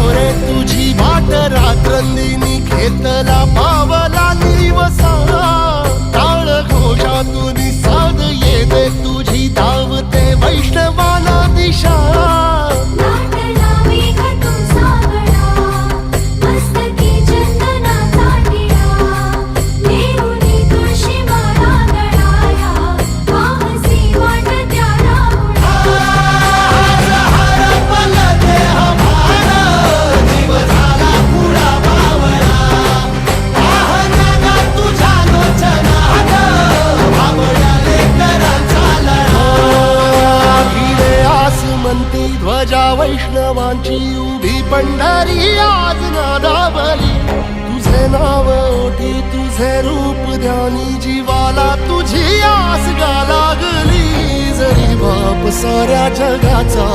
मोरे तुझी वाट रात्रंदिनी घेतला पावला दिवसा टाळ घोषातून साध येते तुझी धावते वैष्णवाला दिशा नाटला मेघातून सागरा मस्तकी चंदनाचा टिळा नेऊनी तुळशी माळा गळाया वाहसी वाट त्या म्हणती ध्वजा वैष्णवांची उभी पंढरी आज नादावली तुझे नाव ओठी तुझे रूप ध्यानी जीवाला तुझी आस गा लागली जरी बाप साऱ्या जगाचा